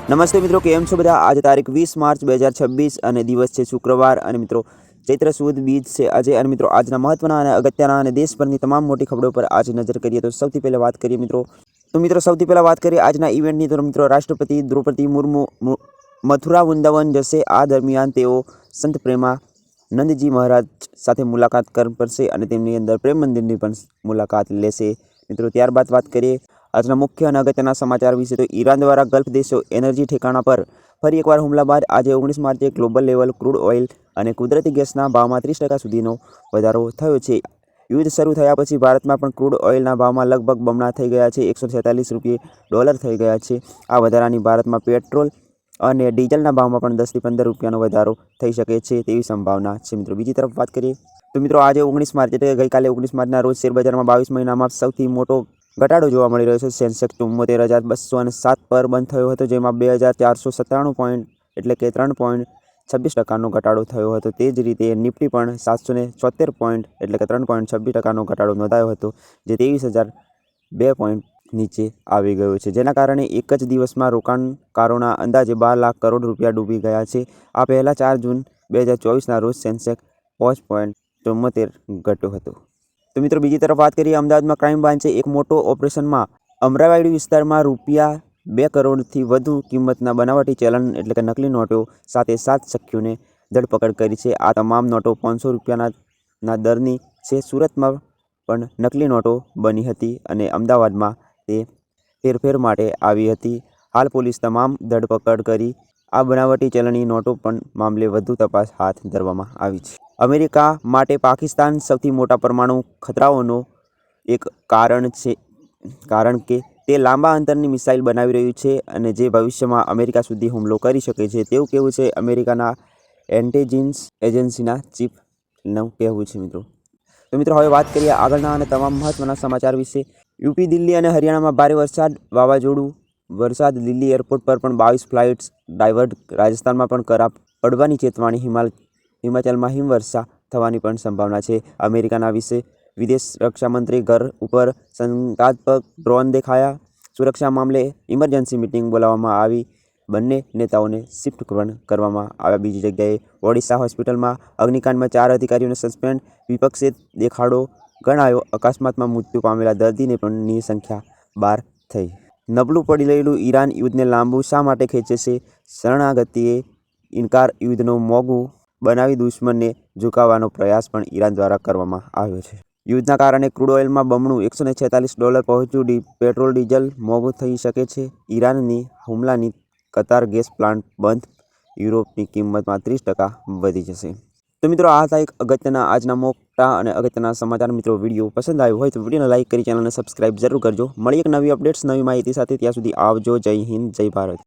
નમસ્તે મિત્રો, કેમ છો બધા? આજે તારીખ 20 માર્ચ 2026 અને દિવસ છે શુક્રવાર અને મિત્રો ચૈત્ર સુદ બીજ છે આજે। અને મિત્રો આજના મહત્વના અને અગત્યના અને દેશભરની તમામ મોટી ખબરો પર આજે નજર કરીએ તો સૌથી પહેલા વાત કરીએ સૌથી પહેલા વાત કરીએ આજના ઇવેન્ટની। તો મિત્રો રાષ્ટ્રપતિ દ્રૌપદી મુર્મુ મથુરા વૃંદાવન જશે। આ દરમિયાન તેઓ સંત પ્રેમાનંદજી મહારાજ સાથે મુલાકાત કરશે અને તેમની અંદર પ્રેમ મંદિરની પણ મુલાકાત લેશે મિત્રો। ત્યારબાદ વાત કરીએ આજના મુખ્ય અને અગત્યના સમાચાર વિશે તો ઈરાન દ્વારા ગલ્ફ દેશો એનર્જી ઠેકાણા પર ફરી એકવાર હુમલા બાદ આજે 19 માર્ચે ગ્લોબલ લેવલ ક્રૂડ ઓઇલ અને કુદરતી ગેસના ભાવમાં 30% સુધીનો વધારો થયો છે। યુદ્ધ શરૂ થયા પછી ભારતમાં પણ ક્રૂડ ઓઇલના ભાવમાં લગભગ બમણા થઈ ગયા છે। 146 રૂપિયા ડોલર થઈ ગયા છે। આ વધારાની ભારતમાં પેટ્રોલ અને ડીઝલના ભાવમાં પણ 10 થી 15 રૂપિયાનો વધારો થઈ શકે છે તેવી સંભાવના છે મિત્રો। બીજી તરફ વાત કરીએ તો મિત્રો આજે 19 માર્ચ એટલે ગઈકાલે 19 માર્ચના રોજ શેરબજારમાં 22 મહિનામાં સૌથી મોટો ઘટાડો જોવા મળી રહ્યો છે। સેન્સેક્સ 74,207 પર બંધ થયો હતો, જેમાં 2,497 પોઈન્ટ એટલે કે 3.26% ઘટાડો થયો હતો। તે જ રીતે નિફ્ટી પણ 776 પોઈન્ટ એટલે કે 3.26% ઘટાડો નોંધાયો હતો, જે 23,002 પોઈન્ટ નીચે આવી ગયો છે, જેના કારણે એક જ દિવસમાં રોકાણકારોના અંદાજે 12 લાખ કરોડ રૂપિયા ડૂબી ગયા છે। આ પહેલા 4 જૂન 2024ના રોજ સેન્સેક્સ 5.74 ઘટ્યો હતો। તો મિત્રો બીજી તરફ વાત કરીએ અમદાવાદમાં ક્રાઇમ બ્રાન્ચે એક મોટો ઓપરેશનમાં અમરાઈવાડી વિસ્તારમાં ₹2 કરોડથી વધુ કિંમતના બનાવટી ચલણ એટલે કે નકલી નોટો સાથે 7 શખ્યોને ધરપકડ કરી છે। આ તમામ નોટો ₹500ના દરની છે। સુરતમાં પણ નકલી નોટો બની હતી અને અમદાવાદમાં તે હેરફેર માટે આવી હતી। હાલ પોલીસ તમામ ધરપકડ કરી આ બનાવટી ચલણી નોટો પણ મામલે વધુ તપાસ હાથ ધરવામાં આવી છે। અમેરિકા માટે પાકિસ્તાન સૌથી મોટા પરમાણુ ખતરાઓનો એક કારણ કે તે લાંબા અંતરની મિસાઇલ બનાવી રહ્યું છે અને જે ભવિષ્યમાં અમેરિકા સુધી હુમલો કરી શકે છે તેવું કહેવું છે અમેરિકાના ઇન્ટેલિજન્સ એજન્સીના ચીફનું કહેવું છે મિત્રો। તો મિત્રો હવે વાત કરીએ આગળના અને તમામ મહત્વના સમાચાર વિશે। યુપી, દિલ્હી અને હરિયાણામાં ભારે વરસાદ, વાવાઝોડું વરસાદ, દિલ્હી એરપોર્ટ પર પણ 22 ફ્લાઇટ્સ ડાયવર્ટ, રાજસ્થાનમાં પણ કરા પડવાની ચેતવણી, હિમાચલમાં હિમવર્ષા થવાની પણ સંભાવના છે। અમેરિકાના વિદેશ રક્ષામંત્રી ઘર ઉપર શંકાસ્પદ ડ્રોન દેખાયા, સુરક્ષા મામલે ઇમરજન્સી મિટિંગ બોલાવવામાં આવી, બંને નેતાઓને શિફ્ટ પણ કરવામાં આવ્યા બીજી જગ્યાએ। ઓડિશા હોસ્પિટલમાં અગ્નિકાંડમાં 4 અધિકારીઓને સસ્પેન્ડ, વિપક્ષે દેખાડો ગણાયો, અકસ્માતમાં મૃત્યુ પામેલા દર્દીની સંખ્યા 12 થઈ। નબળું પડી રહેલું ઈરાન યુદ્ધને લાંબુ શા માટે ખેંચે છે? શરણાગતિએ ઇનકાર, યુદ્ધને મોંઘું બનાવી દુશ્મનને ઝુકાવવાનો પ્રયાસ પણ ઈરાન દ્વારા કરવામાં આવ્યો છે। યુદ્ધના કારણે ક્રૂડ ઓઇલમાં બમણું $146 પહોંચ્યું, પેટ્રોલ ડીઝલ મોંઘું થઈ શકે છે। ઈરાનની હુમલાની કતાર, ગેસ પ્લાન્ટ બંધ, યુરોપની કિંમતમાં 30% વધી જશે। તો મિત્રો આ હતા એક અગત્યના આજના મોટા અને અગત્યના સમાચાર। મિત્રો વિડીયો પસંદ આવ્યો હોય તો વિડીયોને લાઇક કરી ચેનલને સબસ્ક્રાઇબ જરૂર કરજો। મળી એક નવી અપડેટ્સ, નવી માહિતી સાથે, ત્યાં સુધી આવજો। જય હિન્દ, જય ભારત।